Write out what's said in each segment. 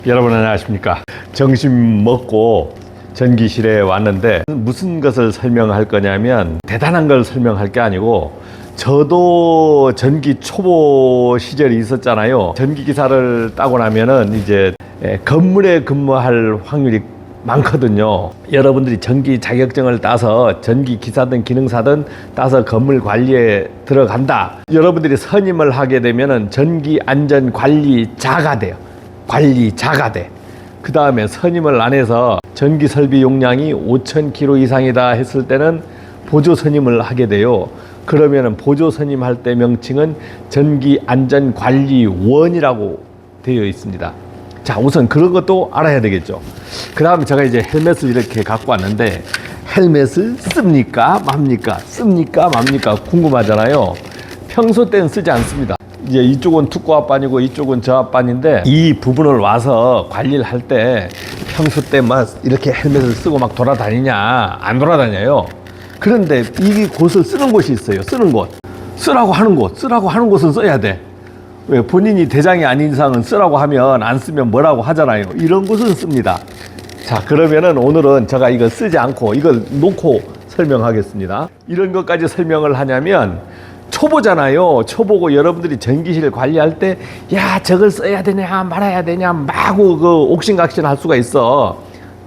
여러분 안녕하십니까. 점심 먹고 전기실에 왔는데 무슨 것을 설명할 거냐면 대단한 걸 설명할 게 아니고 저도 전기 초보 시절이 있었잖아요. 전기 기사를 따고 나면은 이제 건물에 근무할 확률이 많거든요. 여러분들이 전기 자격증을 따서 전기 기사든 기능사든 따서 건물 관리에 들어간다. 여러분들이 선임을 하게 되면은 전기 안전 관리자가 돼요. 관리자가 돼. 그 다음에 선임을 안 해서 전기 설비 용량이 5,000kW 이상이다 했을 때는 보조 선임을 하게 돼요. 그러면은 보조 선임할 때 명칭은 전기 안전 관리원이라고 되어 있습니다. 자, 우선 그런 것도 알아야 되겠죠. 그 다음에 제가 이제 헬멧을 이렇게 갖고 왔는데 헬멧을 씁니까 맙니까? 씁니까 맙니까? 궁금하잖아요. 평소 때는 쓰지 않습니다. 이제 이쪽은 특고 합반이고 이쪽은 저합반인데 이 부분을 와서 관리를 할 때 평소 때 막 이렇게 헬멧을 쓰고 막 돌아다니냐? 안 돌아다녀요. 그런데 이 곳을 쓰는 곳이 있어요. 쓰는 곳. 쓰라고 하는 곳. 쓰라고 하는 곳은 써야 돼. 왜? 본인이 대장이 아닌 이상은 쓰라고 하면 안 쓰면 뭐라고 하잖아요. 이런 곳은 씁니다. 자, 그러면은 오늘은 제가 이거 쓰지 않고 이걸 놓고 설명하겠습니다. 이런 것까지 설명을 하냐면 초보잖아요. 초보고 여러분들이 전기실 관리할 때 야, 저걸 써야 되냐 말아야 되냐 마구 그 옥신각신 할 수가 있어.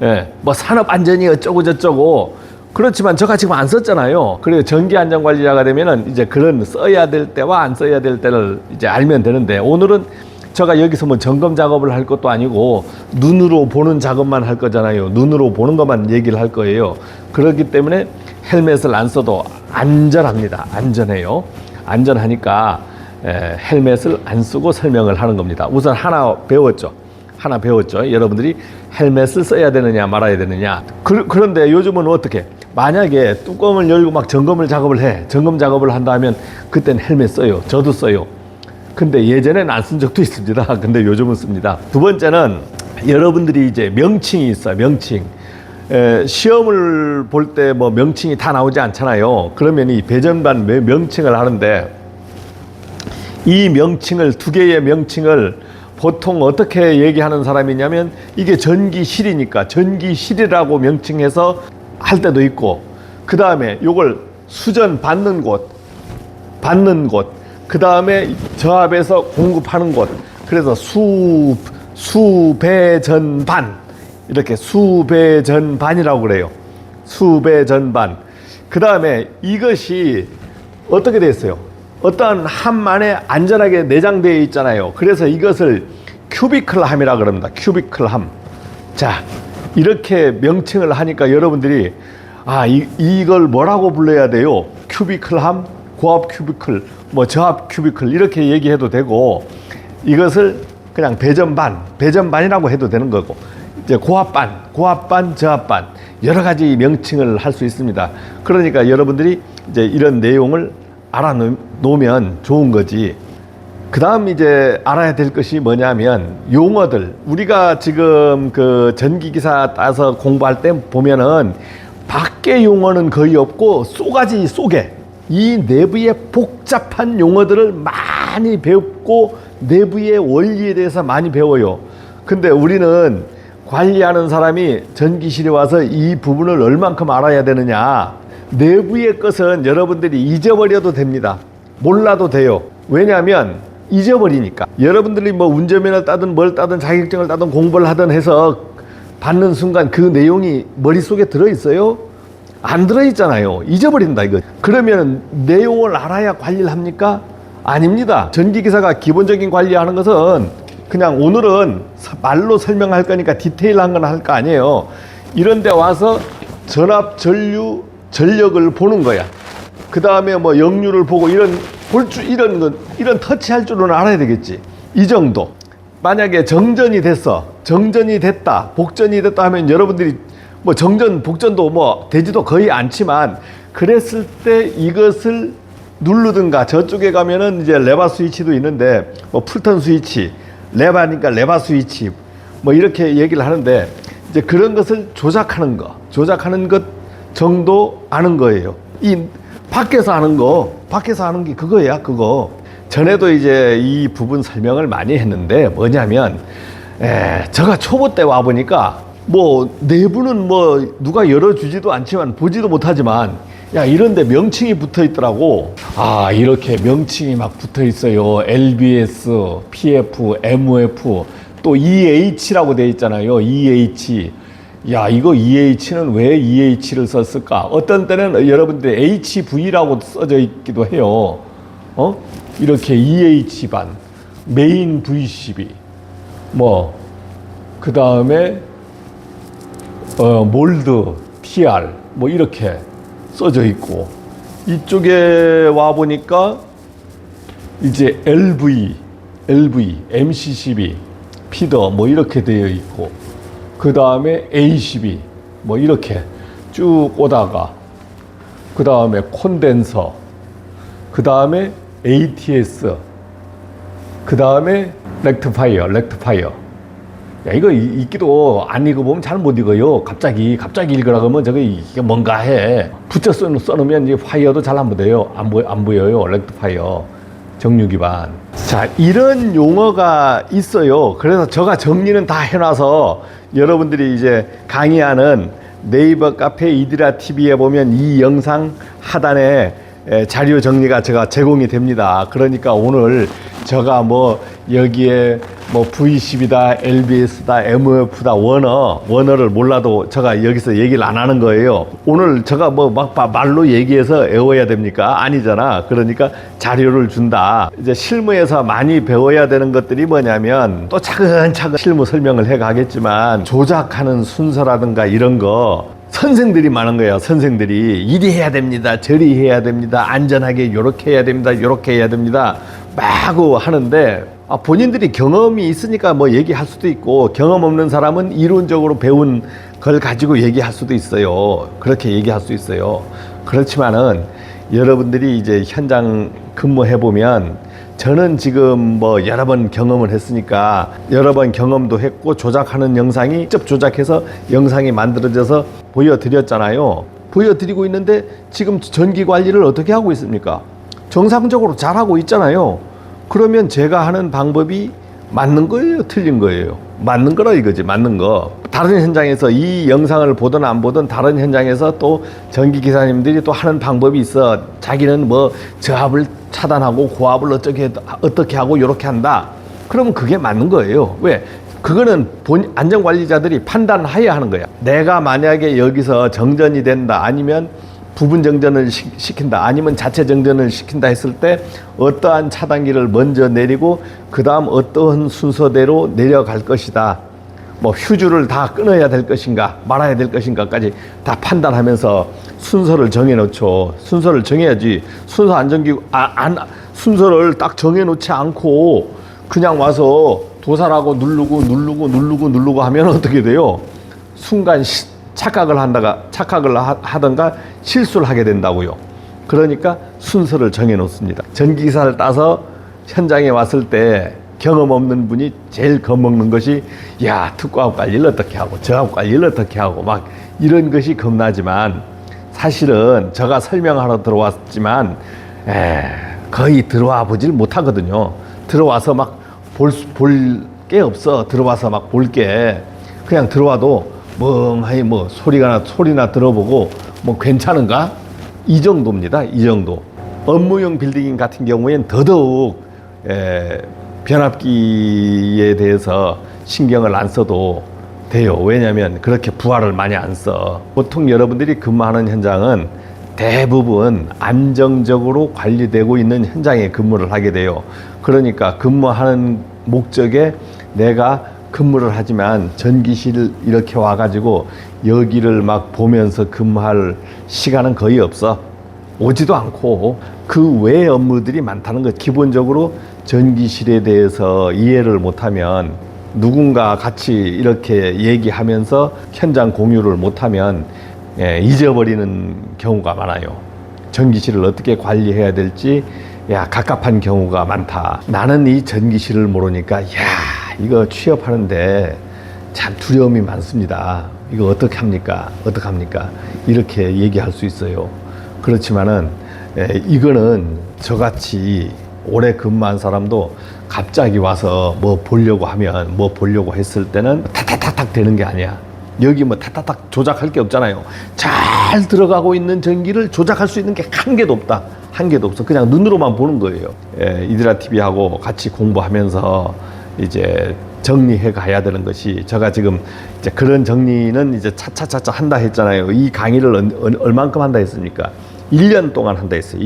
예, 뭐 산업안전이 어쩌고 저쩌고. 그렇지만 제가 지금 안 썼잖아요. 그래서 전기안전관리자가 되면은 이제 그런 써야 될 때와 안 써야 될 때를 이제 알면 되는데 오늘은 제가 여기서 뭐 점검 작업을 할 것도 아니고 눈으로 보는 작업만 할 거잖아요. 눈으로 보는 것만 얘기를 할 거예요. 그렇기 때문에 헬멧을 안 써도 안전합니다. 안전해요. 안전하니까 헬멧을 안 쓰고 설명을 하는 겁니다. 우선 하나 배웠죠. 여러분들이 헬멧을 써야 되느냐 말아야 되느냐. 그런데 요즘은 어떻게? 만약에 뚜껑을 열고 막 점검 작업을 한다면 그때는 헬멧 써요. 저도 써요. 근데 예전에는 안 쓴 적도 있습니다. 근데 요즘은 씁니다. 두 번째는 여러분들이 이제 명칭이 있어요. 명칭. 시험을 볼 때 뭐 명칭이 다 나오지 않잖아요. 그러면 이 배전반 명칭을 하는데 이 명칭을 두 개의 명칭을 보통 어떻게 얘기하는 사람이냐면 이게 전기실이니까 전기실이라고 명칭해서 할 때도 있고 그 다음에 요걸 수전 받는 곳 그 다음에 저압에서 공급하는 곳 그래서 수배전반 이렇게 수배전반이라고 그래요. 수배전반. 그 다음에 이것이 어떻게 됐어요? 어떠한 함 안에 안전하게 내장되어 있잖아요. 그래서 이것을 큐비클함이라 그럽니다. 큐비클함. 자, 이렇게 명칭을 하니까 여러분들이 이걸 뭐라고 불러야 돼요? 큐비클함, 고압 큐비클, 뭐 저압 큐비클 이렇게 얘기해도 되고 이것을 그냥 배전반이라고 해도 되는 거고 이제 고압반, 저압반 여러 가지 명칭을 할 수 있습니다. 그러니까 여러분들이 이제 이런 내용을 알아놓으면 좋은 거지. 그 다음 이제 알아야 될 것이 뭐냐면 용어들. 우리가 지금 그 전기기사 따서 공부할 때 보면은 밖에 용어는 거의 없고 쏘가지 쏘개. 이 내부의 복잡한 용어들을 많이 배웠고 내부의 원리에 대해서 많이 배워요. 근데 우리는 관리하는 사람이 전기실에 와서 이 부분을 얼만큼 알아야 되느냐. 내부의 것은 여러분들이 잊어버려도 됩니다. 몰라도 돼요. 왜냐하면 잊어버리니까. 여러분들이 뭐 운전면허를 따든 뭘 따든 자격증을 따든 공부를 하든 해서 받는 순간 그 내용이 머릿속에 들어있어요? 안 들어있잖아요. 잊어버린다 이거. 그러면 내용을 알아야 관리를 합니까? 아닙니다. 전기기사가 기본적인 관리하는 것은 그냥 오늘은 말로 설명할 거니까 디테일한 건 할 거 아니에요. 이런 데 와서 전압, 전류, 전력을 보는 거야. 그 다음에 뭐 역류를 보고 이런 터치할 줄은 알아야 되겠지. 이 정도. 만약에 정전이 됐다, 복전이 됐다 하면 여러분들이 뭐 정전, 복전도 뭐 되지도 거의 않지만 그랬을 때 이것을 누르든가 저쪽에 가면은 이제 레바 스위치도 있는데 뭐 풀턴 스위치, 레바니까 레바 스위치 뭐 이렇게 얘기를 하는데 이제 그런 것을 조작하는 것 정도 아는 거예요. 이 밖에서 하는 게 그거야, 그거. 전에도 이제 이 부분 설명을 많이 했는데 뭐냐면 제가 초보 때 와보니까 뭐 내부는 뭐 누가 열어주지도 않지만 보지도 못하지만 야 이런데 명칭이 붙어 있더라고. 아 이렇게 명칭이 막 붙어 있어요. LBS, PF, MOF 또 EH라고 돼 있잖아요. EH. 야 이거 EH는 왜 EH를 썼을까? 어떤 때는 여러분들 HV라고 써져 있기도 해요. 이렇게 EH반 메인 V12 뭐 그 다음에 몰드 TR 뭐 이렇게 써져 있고, 이쪽에 와 보니까 이제 LV, MC12, 피더 뭐 이렇게 되어 있고, 그 다음에 A12 뭐 이렇게 쭉 오다가 그 다음에 콘덴서, 그 다음에 ATS, 그 다음에 렉트파이어. 야, 이거 읽기도 안 읽어보면 잘 못 읽어요. 갑자기 읽으라 그러면 저거 이게 뭔가 해. 붙여 써놓으면 이제 파이어도 잘 안 보여요. 안 보여요. 렉트파이어. 정류 기반. 자, 이런 용어가 있어요. 그래서 제가 정리는 다 해놔서 여러분들이 이제 강의하는 네이버 카페 이디라 TV에 보면 이 영상 하단에 자료 정리가 제가 제공이 됩니다. 그러니까 오늘 제가 뭐 여기에 뭐 V10이다, LBS다, MOF다, 워너를 몰라도 제가 여기서 얘기를 안 하는 거예요. 오늘 제가 뭐 막 말로 얘기해서 외워야 됩니까? 아니잖아. 그러니까 자료를 준다. 이제 실무에서 많이 배워야 되는 것들이 뭐냐면 또 차근차근 실무 설명을 해 가겠지만 조작하는 순서라든가 이런 거 선생들이 많은 거예요. 선생들이 이리 해야 됩니다. 저리 해야 됩니다. 안전하게 요렇게 해야 됩니다. 요렇게 해야 됩니다. 막 하는데 본인들이 경험이 있으니까 뭐 얘기할 수도 있고, 경험 없는 사람은 이론적으로 배운 걸 가지고 얘기할 수도 있어요. 그렇게 얘기할 수 있어요. 그렇지만은 여러분들이 이제 현장 근무해 보면, 저는 지금 뭐 여러 번 경험을 했으니까 여러 번 경험도 했고, 조작하는 영상이 직접 조작해서 영상이 만들어져서 보여드렸잖아요. 보여드리고 있는데 지금 전기 관리를 어떻게 하고 있습니까? 정상적으로 잘하고 있잖아요. 그러면 제가 하는 방법이 맞는 거예요? 틀린 거예요? 맞는 거라 이거지. 맞는 거. 다른 현장에서 이 영상을 보든 안 보든 다른 현장에서 또 전기기사님들이 또 하는 방법이 있어. 자기는 뭐 저압을 차단하고 고압을 어떻게 하고 요렇게 한다. 그러면 그게 맞는 거예요. 왜? 그거는 안전관리자들이 판단하여 하는 거야. 내가 만약에 여기서 정전이 된다, 아니면 부분 정전을 시킨다, 아니면 자체 정전을 시킨다 했을 때 어떠한 차단기를 먼저 내리고 그 다음 어떠한 순서대로 내려갈 것이다. 뭐 휴즈를 다 끊어야 될 것인가 말아야 될 것인가까지 다 판단하면서 순서를 정해놓죠. 순서를 정해야지. 순서 안 정기고 순서를 딱 정해놓지 않고 그냥 와서 도살하고 누르고 하면 어떻게 돼요? 순간 착각을 하던가 실수를 하게 된다고요. 그러니까 순서를 정해 놓습니다. 전기기사를 따서 현장에 왔을 때 경험 없는 분이 제일 겁먹는 것이, 야, 특고압 관리를 어떻게 하고 저압 관리를 어떻게 하고 막 이런 것이 겁나지만, 사실은 제가 설명하러 들어왔지만 거의 들어와 보질 못하거든요. 들어와서 막 볼 게 없어. 들어와서 막 볼 게, 그냥 들어와도 멍하니 뭐 소리나 들어보고 뭐 괜찮은가? 이 정도입니다. 이 정도. 업무용 빌딩 같은 경우엔 더더욱 변압기에 대해서 신경을 안 써도 돼요. 왜냐하면 그렇게 부하를 많이 안 써. 보통 여러분들이 근무하는 현장은 대부분 안정적으로 관리되고 있는 현장에 근무를 하게 돼요. 그러니까 근무하는 목적에 내가 근무를 하지만 전기실 이렇게 와가지고 여기를 막 보면서 근무할 시간은 거의 없어. 오지도 않고 그 외의 업무들이 많다는 것. 기본적으로 전기실에 대해서 이해를 못하면, 누군가 같이 이렇게 얘기하면서 현장 공유를 못하면 잊어버리는 경우가 많아요. 전기실을 어떻게 관리해야 될지 갑갑한 경우가 많다. 나는 이 전기실을 모르니까 이거 취업하는데 참 두려움이 많습니다. 이거 어떻게 합니까? 이렇게 얘기할 수 있어요. 그렇지만은 이거는 저같이 오래 근무한 사람도 갑자기 와서 뭐 보려고 하면 뭐 보려고 했을 때는 탁탁탁탁 되는 게 아니야. 여기 뭐 탁탁탁 조작할 게 없잖아요. 잘 들어가고 있는 전기를 조작할 수 있는 게 한 개도 없다. 한 개도 없어. 그냥 눈으로만 보는 거예요. 이드라 TV하고 같이 공부하면서 이제 정리해 가야 되는 것이, 제가 지금 이제 그런 정리는 이제 차차차차 한다 했잖아요. 이 강의를 얼만큼 한다 했습니까? 1년 동안 한다 했어요.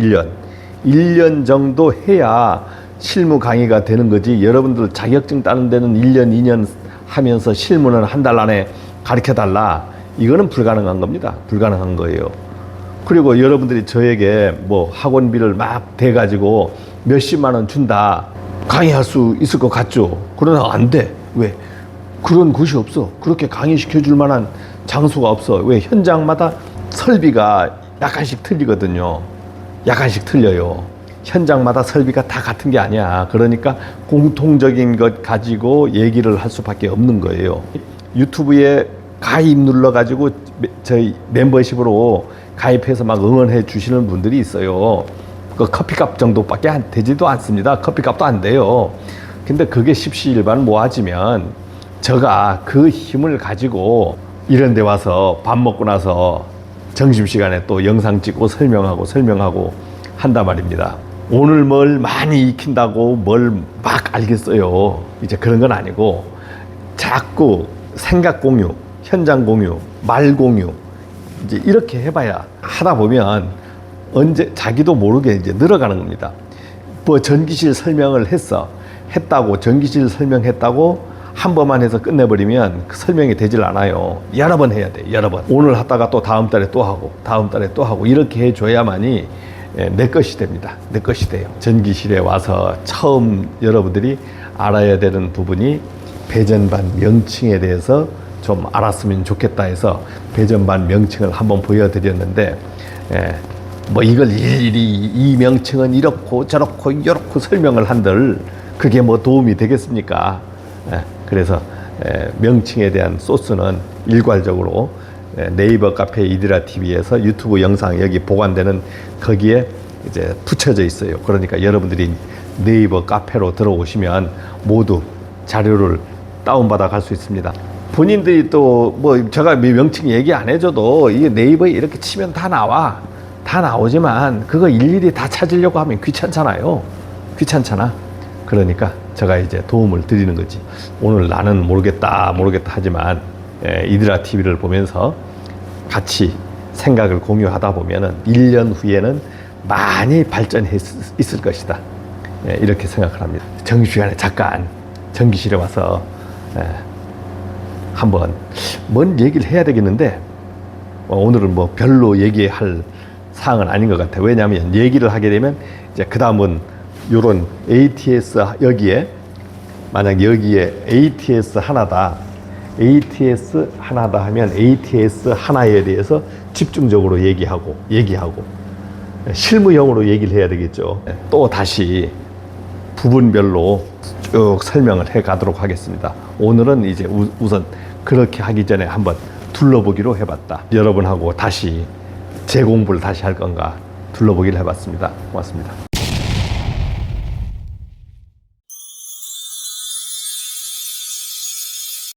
1년 정도 해야 실무 강의가 되는 거지. 여러분들 자격증 따는 데는 1년, 2년 하면서 실무는 한 달 안에 가르쳐 달라. 이거는 불가능한 겁니다. 불가능한 거예요. 그리고 여러분들이 저에게 뭐 학원비를 막 대가지고 몇십만 원 준다. 강의할 수 있을 것 같죠? 그러나 안 돼. 왜? 그런 곳이 없어. 그렇게 강의시켜 줄 만한 장소가 없어. 왜? 현장마다 설비가 약간씩 틀리거든요. 약간씩 틀려요. 현장마다 설비가 다 같은 게 아니야. 그러니까 공통적인 것 가지고 얘기를 할 수밖에 없는 거예요. 유튜브에 가입 눌러가지고 저희 멤버십으로 가입해서 막 응원해 주시는 분들이 있어요. 그 커피값 정도밖에 되지도 않습니다. 커피값도 안 돼요. 근데 그게 십시일반 모아지면 제가 그 힘을 가지고 이런 데 와서 밥 먹고 나서 점심시간에 또 영상 찍고 설명하고 한단 말입니다. 오늘 뭘 많이 익힌다고 뭘 막 알겠어요. 이제 그런 건 아니고 자꾸 생각 공유, 현장 공유, 말 공유 이제 이렇게 해봐야 하다 보면 언제 자기도 모르게 이제 늘어가는 겁니다. 뭐 전기실 설명을 했다고 전기실 설명했다고 한 번만 해서 끝내버리면 그 설명이 되질 않아요. 여러 번 해야 돼. 여러 번. 오늘 하다가 또 다음 달에 또 하고 다음 달에 또 하고 이렇게 해줘야만이 내 것이 됩니다. 내 것이 돼요. 전기실에 와서 처음 여러분들이 알아야 되는 부분이 배전반 명칭에 대해서 좀 알았으면 좋겠다 해서 배전반 명칭을 한번 보여드렸는데, 뭐 이걸 일일이 이 명칭은 이렇고 저렇고 이렇고 설명을 한들 그게 뭐 도움이 되겠습니까? 그래서 명칭에 대한 소스는 일괄적으로 네이버 카페 이드라 TV에서 유튜브 영상 여기 보관되는 거기에 이제 붙여져 있어요. 그러니까 여러분들이 네이버 카페로 들어오시면 모두 자료를 다운받아 갈 수 있습니다. 본인들이 또 뭐 제가 명칭 얘기 안 해줘도 이게 네이버에 이렇게 치면 다 나와. 다 나오지만 그거 일일이 다 찾으려고 하면 귀찮잖아요. 귀찮잖아. 그러니까 제가 이제 도움을 드리는 거지. 오늘 나는 모르겠다 하지만 이드라 TV를 보면서 같이 생각을 공유하다 보면은 1년 후에는 많이 발전해 있을 것이다. 이렇게 생각을 합니다. 점심시간에 잠깐 전기실에 와서 한번 뭔 얘기를 해야 되겠는데 오늘은 뭐 별로 얘기할 사항은 아닌 것 같아요. 왜냐하면 얘기를 하게 되면 이제 그 다음은 요런 ATS 여기에 만약 여기에 ATS 하나다 하면 ATS 하나에 대해서 집중적으로 얘기하고 실무형으로 얘기를 해야 되겠죠. 또 다시 부분별로 쭉 설명을 해 가도록 하겠습니다. 오늘은 이제 우선 그렇게 하기 전에 한번 둘러보기로 해봤다. 여러분하고 다시 재공부를 다시 할 건가 둘러보기를 해봤습니다. 고맙습니다.